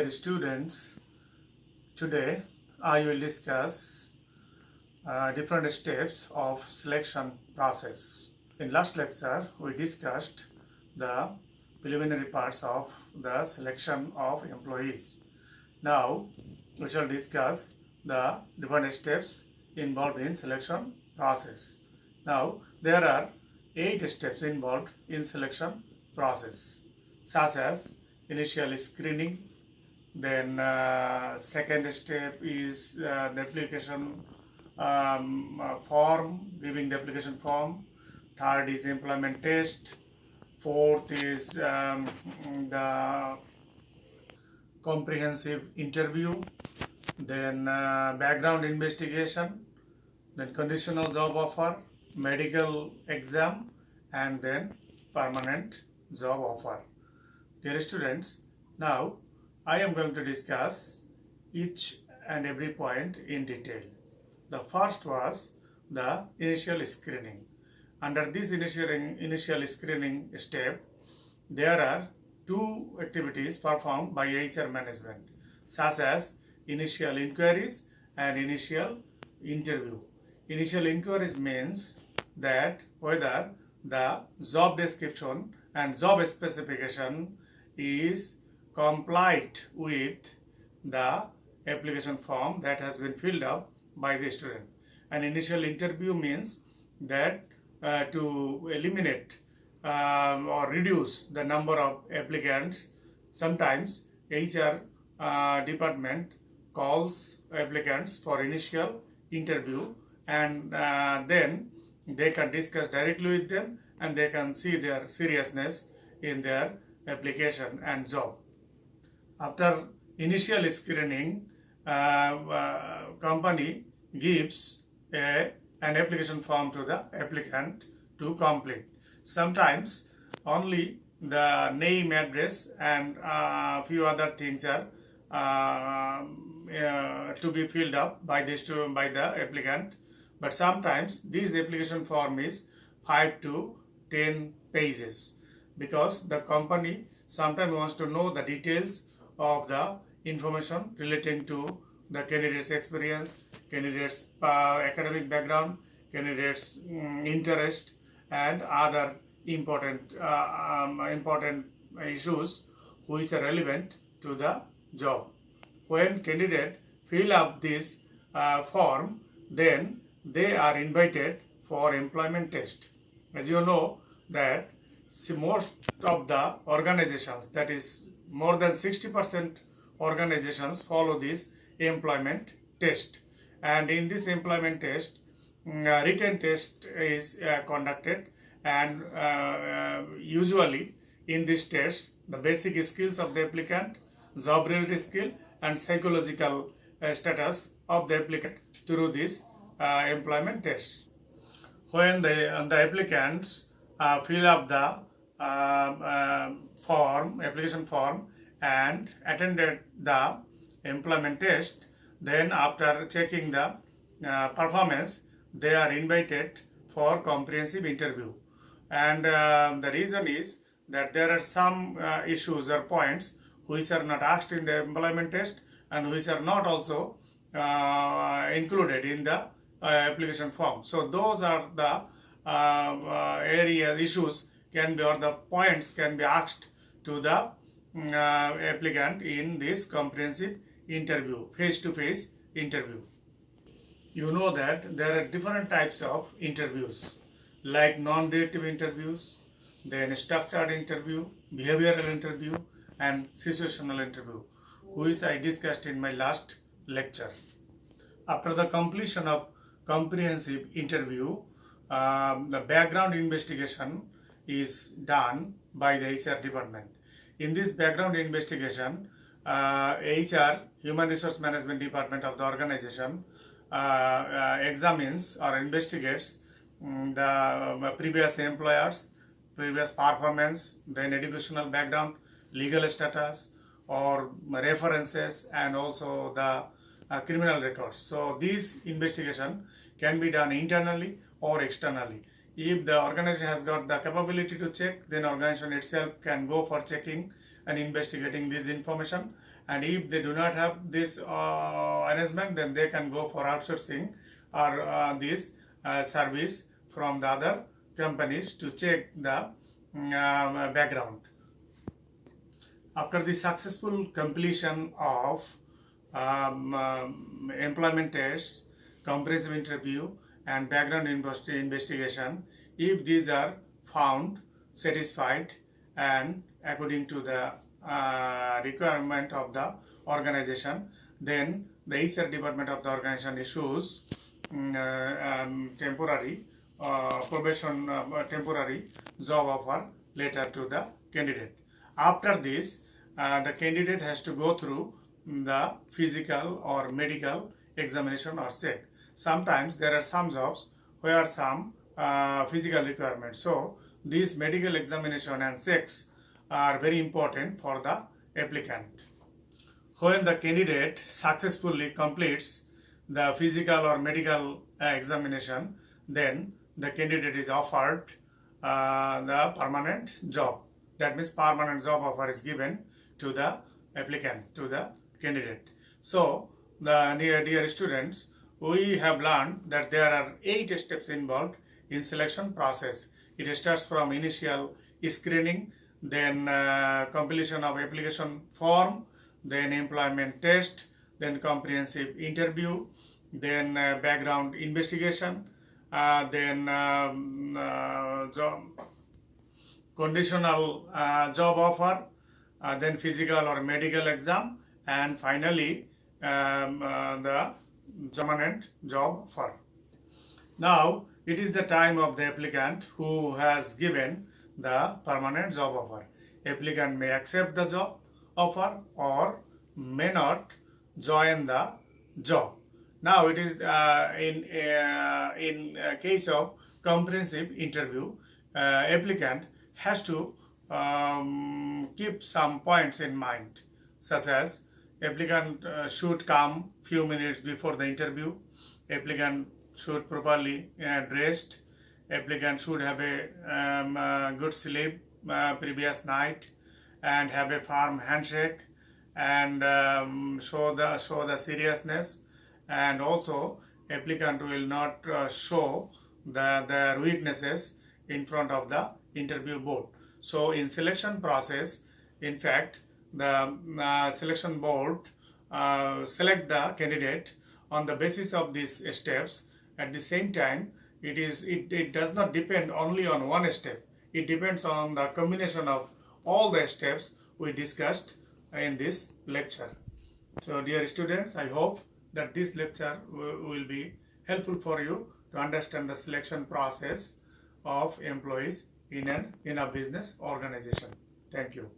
Dear students, today I will discuss different steps of selection process. In last lecture, we discussed the preliminary parts of the selection of employees. Now, we shall discuss the different steps involved in selection process. Now, there are 8 steps involved in selection process, such as initial screening, then second step is the application form, giving the application form. Third is employment test. Fourth is the comprehensive interview. Then background investigation. Then conditional job offer, medical exam, and then permanent job offer. Dear students, now I am going to discuss each and every point in detail. The first was the initial screening. Under this initial screening step, there are two activities performed by HR management, such as initial inquiries and initial interview. Initial inquiries means that whether the job description and job specification is complied with the application form that has been filled up by the student. An initial interview means that to eliminate or reduce the number of applicants, sometimes HR department calls applicants for initial interview, and then they can discuss directly with them and they can see their seriousness in their application and job. After initial screening, company gives an application form to the applicant to complete. Sometimes only the name, address, and a few other things are to be filled up by the applicant. But sometimes this application form is 5 to 10 pages, because the company sometimes wants to know the details of the information relating to the candidate's experience, candidate's academic background, candidate's interest, and other important issues which are relevant to the job. When candidate fill up this form, then they are invited for employment test. As you know that most of the organizations, that is more than 60% organizations, follow this employment test, and in this employment test written test is conducted, and usually in this test the basic skills of the applicant, job related skill, and psychological status of the applicant through this employment test. When the applicants fill up the application form and attended the employment test, then after checking the performance, they are invited for comprehensive interview. And the reason is that there are some issues or points which are not asked in the employment test and which are not also included in the application form. So those are the issues can be, or the points can be asked to the applicant in this comprehensive interview, face-to-face interview. You know that there are different types of interviews, like non-directive interviews, then structured interview, behavioral interview, and situational interview, which I discussed in my last lecture. After the completion of comprehensive interview, the background investigation is done by the HR department. In this background investigation, HR, Human Resource Management Department of the organization, examines or investigates the previous employers, previous performance, then educational background, legal status, or references, and also the criminal records. So this investigation can be done internally or externally. If the organization has got the capability to check, then organization itself can go for checking and investigating this information, and if they do not have this arrangement, then they can go for outsourcing or this service from the other companies to check the background. After the successful completion of employment tests, comprehensive interview, and background investigation, if these are found satisfied and according to the requirement of the organization, then the HR department of the organization issues temporary temporary job offer letter to the candidate. After this, the candidate has to go through the physical or medical examination or check. Sometimes there are some jobs where some physical requirements. So these medical examination and checks are very important for the applicant. When the candidate successfully completes the physical or medical examination, then the candidate is offered the permanent job. That means permanent job offer is given to the applicant, to the candidate. So, the dear students, we have learned that there are 8 steps involved in selection process. It starts from initial screening, then completion of application form, then employment test, then comprehensive interview, then background investigation, then conditional job offer, then physical or medical exam, and finally the permanent job offer. Now it is the time of the applicant who has given the permanent job offer. Applicant may accept the job offer or may not join the job. Now it is in case of comprehensive interview, applicant has to keep some points in mind, such as applicant should come few minutes before the interview, applicant should properly dressed, applicant should have a good sleep previous night and have a firm handshake and show the seriousness, and also applicant will not show their weaknesses in front of the interview board. So in selection process, in fact, the selection board select the candidate on the basis of these steps. At the same time, it does not depend only on one step. It depends on the combination of all the steps we discussed in this lecture. So dear students, I hope that this lecture will be helpful for you to understand the selection process of employees in a business organization. Thank you.